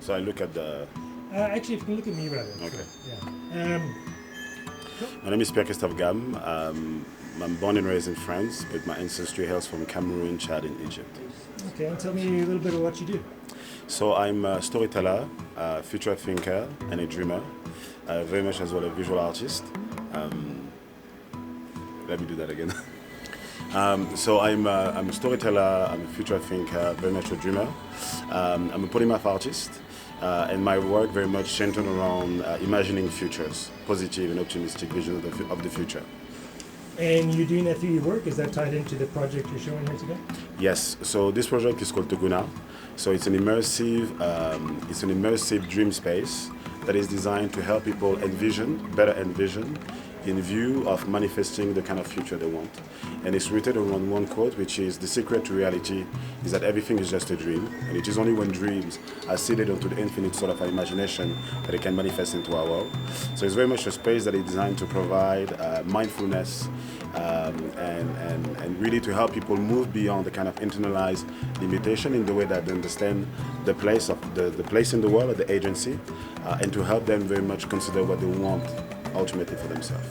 So I look at the... Actually, if you can look at me rather. Okay. Sure. Yeah. My name is Pierre Christophe Gam. I'm born and raised in France, but my ancestry hails from Cameroon, Chad, and Egypt. Okay, and tell me a little bit of what you do. So I'm a storyteller, a future thinker, and a dreamer. Very much as well a visual artist. Let me do that again. So I'm a storyteller, I'm a future thinker, very much a dreamer. I'm a polymath artist, and my work very much centered around imagining futures, positive and optimistic visions of the future. And you're doing that through your work? Is that tied into the project you're showing here today? Yes. So this project is called Toguna. So it's an immersive dream space that is designed to help people better envision, in view of manifesting the kind of future they want. And it's rooted around one quote, which is, the secret to reality is that everything is just a dream, and it is only when dreams are seeded onto the infinite sort of imagination that it can manifest into our world. So it's very much a space that is designed to provide mindfulness and really to help people move beyond the kind of internalized limitation in the way that they understand the place in the world, or the agency, and to help them very much consider what they want ultimately for themselves.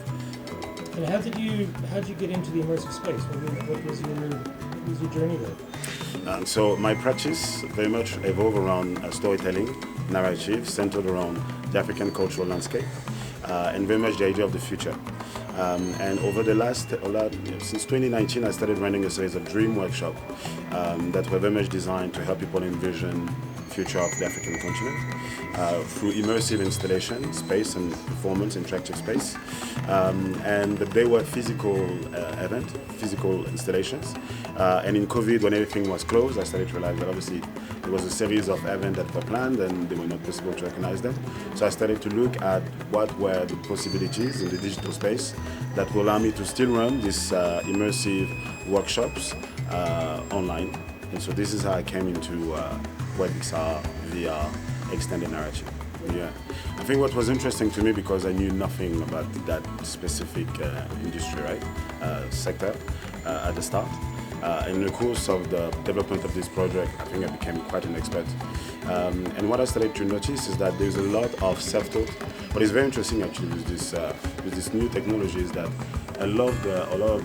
And how did you get into the immersive space? What was your journey there? So my practice very much evolved around storytelling, narrative, centered around the African cultural landscape, and very much the idea of the future. And over since 2019, I started running a series of dream workshops that were very much designed to help people envision future of the African continent through immersive installation, space and performance, interactive space. And they were physical physical installations. And in COVID, when everything was closed, I started to realize that obviously there was a series of events that were planned and they were not possible to organize them. So I started to look at what were the possibilities in the digital space that will allow me to still run these immersive workshops online. And so this is how I came into WebXR, VR, extended narrative. Yeah, I think what was interesting to me, because I knew nothing about that specific industry, right, sector at the start. In the course of the development of this project, I think I became quite an expert. And what I started to notice is that there's a lot of self-taught. What is very interesting actually with this new technology is that a lot of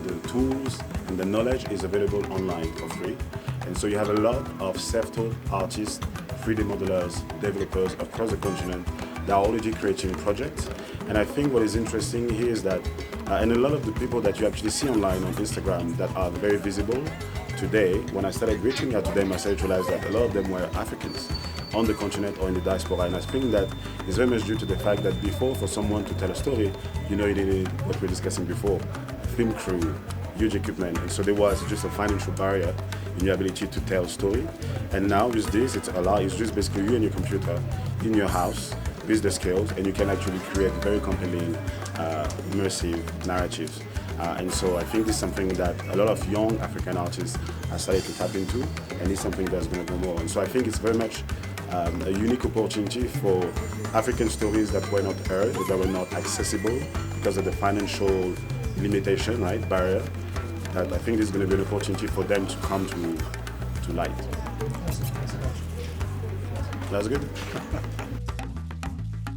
the tools and the knowledge is available online for free. And so you have a lot of self-taught artists, 3D modelers, developers across the continent that are already creating projects. And I think what is interesting here is that, and a lot of the people that you actually see online on Instagram that are very visible today, when I started reaching out to them, I started to realize that a lot of them were Africans on the continent or in the diaspora. And I think that is very much due to the fact that before, for someone to tell a story, you needed what we were discussing before, a film crew, huge equipment, and so there was just a financial barrier in your ability to tell a story. And now with this, it's just basically you and your computer in your house with the skills, and you can actually create very compelling, immersive narratives. And so I think this is something that a lot of young African artists are starting to tap into, and it's something that's going to go more. And so I think it's very much a unique opportunity for African stories that were not heard, that were not accessible because of the financial limitation, right, barrier. That I think this is going to be an opportunity for them to come to light. Thanks so much. That's good.